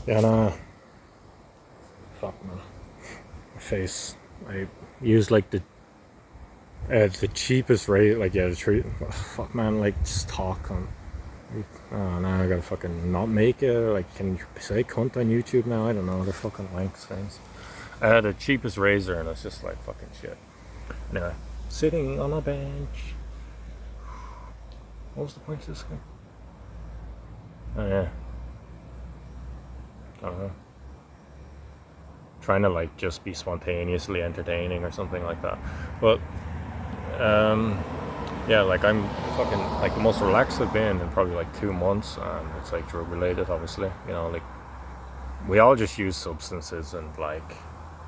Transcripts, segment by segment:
Yeah, no, fuck man, my face. I use like the cheapest rate. Like yeah, the treat. Fuck man, like just talk on. Oh, now I gotta fucking not make it. Like, can you say cunt on YouTube now? I don't know. They're fucking wanks things. I had the cheapest razor, and it's just like fucking shit. Anyway, sitting on a bench. What was the point of this game? Oh yeah, I don't know. Trying to like just be spontaneously entertaining or something like that. But um, yeah, like I'm fucking like the most relaxed I've been in probably like 2 months, and it's like drug related, obviously. You know, like we all just use substances and like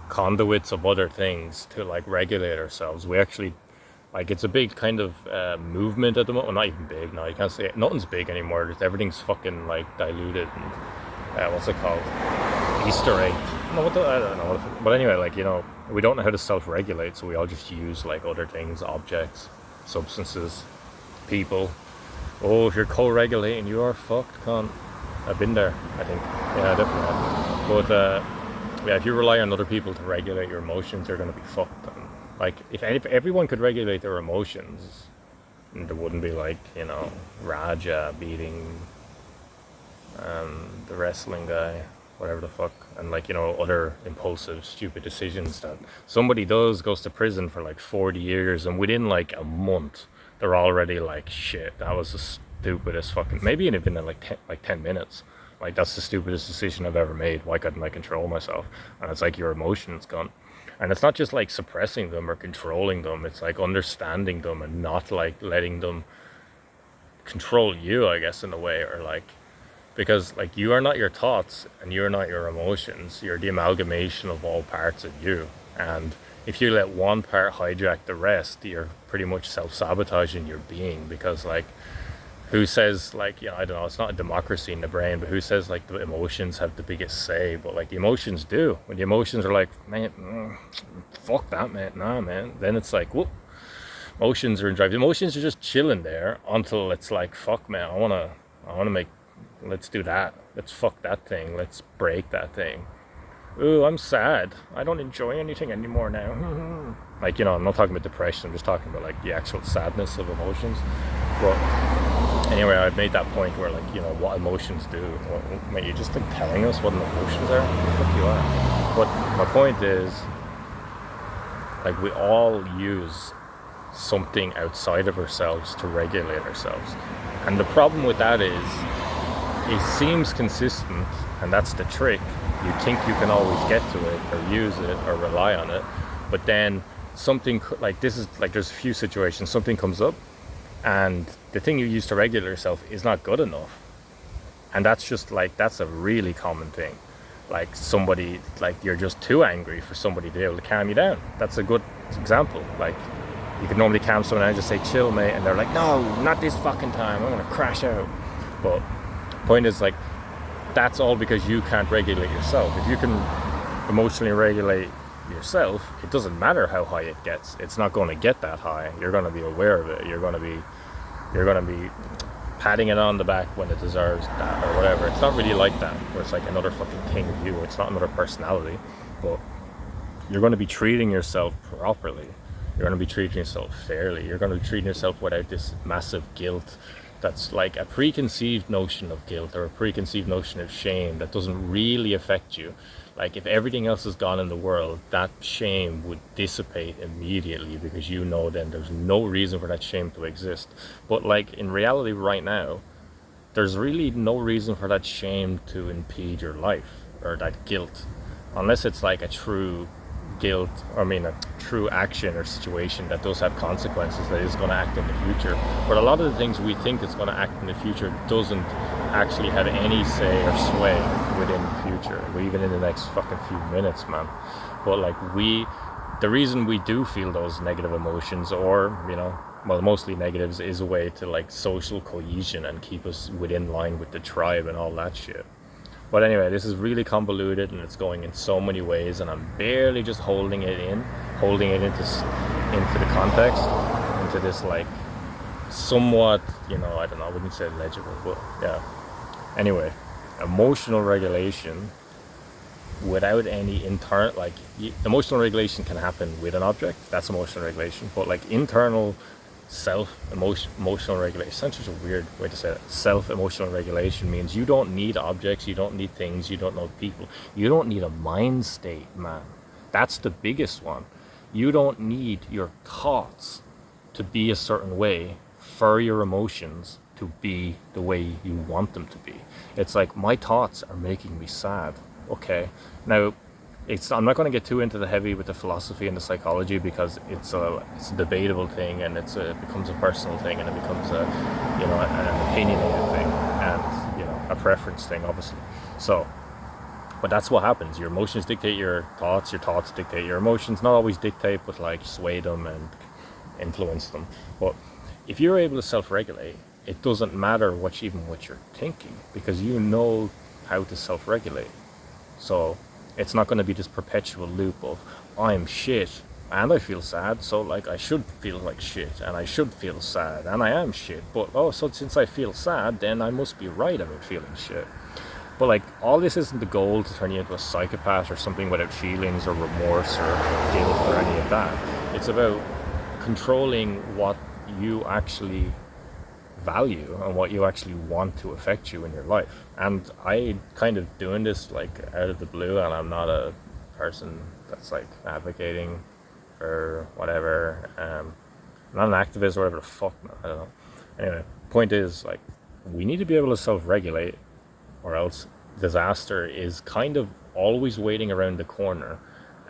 conduits of other things to like regulate ourselves. We actually like it's a big kind of movement at the moment. Well, not even big. No, you can't say it. Nothing's big anymore. Everything's fucking like diluted and what's it called? Easter egg. No, I don't know. But anyway, like we don't know how to self-regulate, so we all just use like other things, objects, substances, people. Oh, if you're co-regulating, you are fucked, cunt. I've been there, I think. Yeah, definitely. But yeah, if you rely on other people to regulate your emotions, you're gonna be fucked. And, like, if everyone could regulate their emotions, there wouldn't be like Raja beating the wrestling guy, whatever the fuck, and like other impulsive, stupid decisions that somebody goes to prison for like 40 years, and within like a month, they're already like, shit, that was the stupidest fucking. Maybe even in like 10 minutes. Like that's the stupidest decision I've ever made. Why couldn't I control myself? And it's like your emotions gone. And it's not just like suppressing them or controlling them. It's like understanding them and not like letting them control you, I guess, in a way, or like because like you are not your thoughts and you're not your emotions. You're the amalgamation of all parts of you. And if you let one part hijack the rest, you're pretty much self-sabotaging your being, because like who says like I don't know, it's not a democracy in the brain, but who says like the emotions have the biggest say? But like the emotions do. When the emotions are like, man, fuck that, man, nah, man, then it's like, whoop, emotions are in drive. The emotions are just chilling there until it's like, fuck man, I wanna make, let's do that, let's fuck that thing, let's break that thing. Ooh, I'm sad, I don't enjoy anything anymore now. Like I'm not talking about depression, I'm just talking about like the actual sadness of emotions. But anyway, I've made that point where like what emotions do. Well, you're just like telling us what emotions are. What the fuck you are. But my point is, like, we all use something outside of ourselves to regulate ourselves, and the problem with that is it seems consistent, and that's the trick. You think you can always get to it or use it or rely on it, but then something like this is like, there's a few situations, something comes up and the thing you use to regulate yourself is not good enough. And that's just like, that's a really common thing. Like somebody, like you're just too angry for somebody to be able to calm you down. That's a good example. Like you can normally calm someone down and just say, chill mate, and they're like, no, not this fucking time, I'm gonna crash out. But point is, like, that's all because you can't regulate yourself. If you can emotionally regulate yourself, it doesn't matter how high it gets. It's not going to get that high. You're going to be aware of it. You're going to be patting it on the back when it deserves that or whatever. It's not really like that, where it's like another fucking thing of you. It's not another personality, but you're going to be treating yourself properly. You're going to be treating yourself fairly. You're going to be treating yourself without this massive guilt that's like a preconceived notion of guilt or a preconceived notion of shame that doesn't really affect you. Like if everything else is gone in the world, that shame would dissipate immediately, because then there's no reason for that shame to exist. But like in reality right now, there's really no reason for that shame to impede your life, or that guilt, unless it's like a true guilt, a true action or situation that does have consequences, that is going to act in the future. But a lot of the things we think it's going to act in the future doesn't actually have any say or sway within the future, or even in the next fucking few minutes, man. But like the reason we do feel those negative emotions, or well, mostly negatives, is a way to like social cohesion and keep us within line with the tribe and all that shit. But anyway, this is really convoluted and it's going in so many ways, and I'm barely just holding it into the context, into this like somewhat, I don't know, I wouldn't say legible, but yeah. Anyway, emotional regulation without any internal, like, emotional regulation can happen with an object, that's emotional regulation, but like internal emotional regulation sounds such a weird way to say it. Self emotional regulation means you don't need objects, you don't need things, you don't know people, you don't need a mind state, man. That's the biggest one. You don't need your thoughts to be a certain way for your emotions to be the way you want them to be. It's like, my thoughts are making me sad. Okay, now I'm not going to get too into the heavy with the philosophy and the psychology, because it's a debatable thing, and it becomes a personal thing, and it becomes an opinionated thing, and a preference thing, obviously. So, but that's what happens. Your emotions dictate your thoughts dictate your emotions. Not always dictate, but like sway them and influence them. But if you're able to self-regulate, it doesn't matter what you're thinking, because you know how to self-regulate. So it's not going to be this perpetual loop of, I'm shit and I feel sad, so like I should feel like shit, and I should feel sad and I am shit, but so since I feel sad, then I must be right about feeling shit. But like, all this isn't the goal to turn you into a psychopath or something without feelings or remorse or guilt or any of that. It's about controlling what you actually value and what you actually want to affect you in your life. And I kind of doing this like out of the blue, and I'm not a person that's like advocating for whatever. I'm not an activist or whatever the fuck, I don't know. Anyway, point is, like, we need to be able to self-regulate, or else disaster is kind of always waiting around the corner.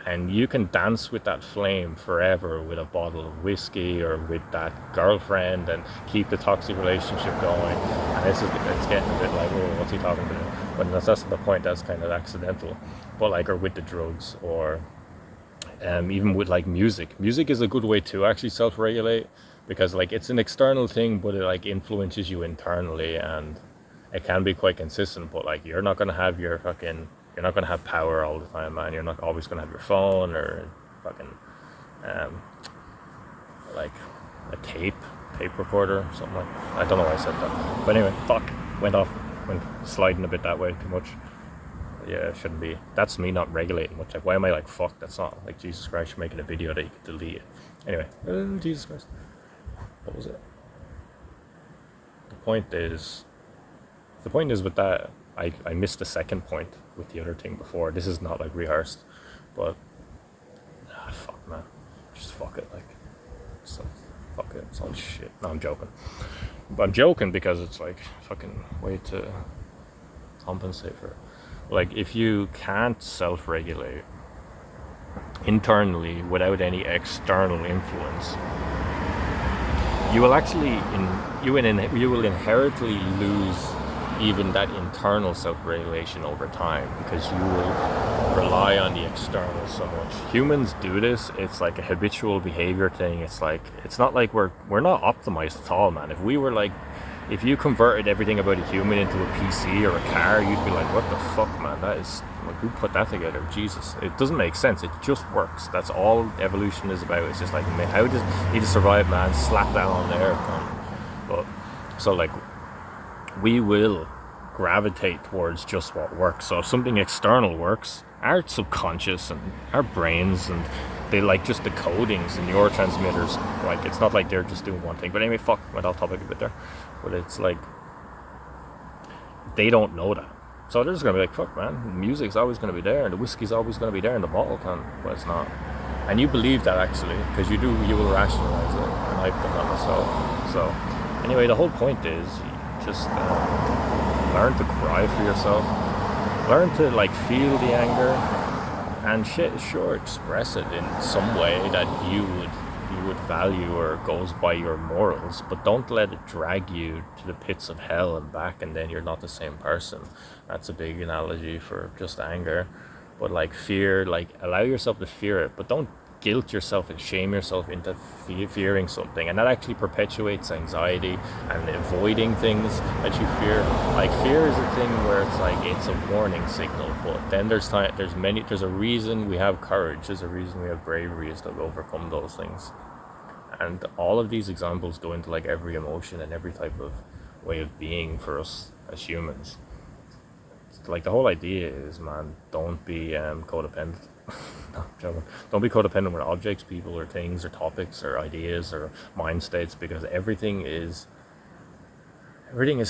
And you can dance with that flame forever with a bottle of whiskey or with that girlfriend and keep the toxic relationship going. And it's getting a bit like, oh, what's he talking about? But that's the point. That's kind of accidental. But like, or with the drugs, or even with like music. Music is a good way to actually self-regulate, because like, it's an external thing, but it like influences you internally, and it can be quite consistent. But like, you're not going to have you're not going to have power all the time, man. You're not always going to have your phone or fucking like a tape recorder or something like that. I don't know why I said that, but anyway, went sliding a bit that way too much. Yeah, it shouldn't be. That's me not regulating much. Like, why am I like, fuck, that's not like, Jesus Christ, you're making a video that you could delete it. Anyway, Jesus Christ, what was it? The point is with that, I missed the second point with the other thing before. This is not like rehearsed, but fuck, man, just fuck it. Like, fuck it. It's all shit. No, I'm joking. But I'm joking because it's like fucking way to compensate for it. Like, if you can't self-regulate internally without any external influence, you will actually you will inherently lose even that internal self-regulation over time, because you will rely on the external so much. Humans do this. It's like a habitual behavior thing. It's like, it's not like we're not optimized at all, man. If you converted everything about a human into a PC or a car, you'd be like, what the fuck, man? That is, like, who put that together? Jesus. It doesn't make sense. It just works. That's all evolution is about. It's just like, how does he to survive, man? Slap that on there. But so like, we will gravitate towards just what works. So if something external works, our subconscious and our brains, and they like just the codings and neurotransmitters, like, it's not like they're just doing one thing. But anyway, fuck, went off topic a bit there. But it's like, they don't know that. So they're just going to be like, fuck, man, music's always going to be there, and the whiskey's always going to be there in the bottle can. But it's not. And you believe that, actually, because you will rationalize it. And I've done that myself. So anyway, the whole point is, just learn to cry for yourself. Learn to like feel the anger, and sure, express it in some way that you would value or goes by your morals, but don't let it drag you to the pits of hell and back, and then you're not the same person. That's a big analogy for just anger. But like fear, like, allow yourself to fear it, but don't guilt yourself and shame yourself into fearing something, and that actually perpetuates anxiety and avoiding things that you fear. Like, fear is a thing where it's like, it's a warning signal, but then there's a reason we have courage, there's a reason we have bravery, is to overcome those things. And all of these examples go into like every emotion and every type of way of being for us as humans. like the whole idea is, man, don't be codependent. No, I'm joking. Don't be codependent with objects, people, or things, or topics, or ideas, or mind states, because everything is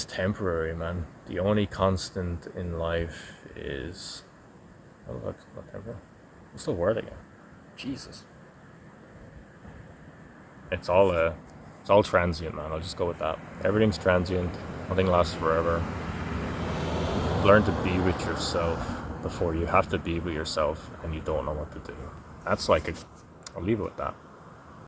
temporary, man. The only constant in life is, oh, that's not temporary. What's the word again? Jesus. It's all transient, man. I'll just go with that. Everything's transient. Nothing lasts forever. Learn to be with yourself before you have to be with yourself and you don't know what to do. That's like I'll leave it with that.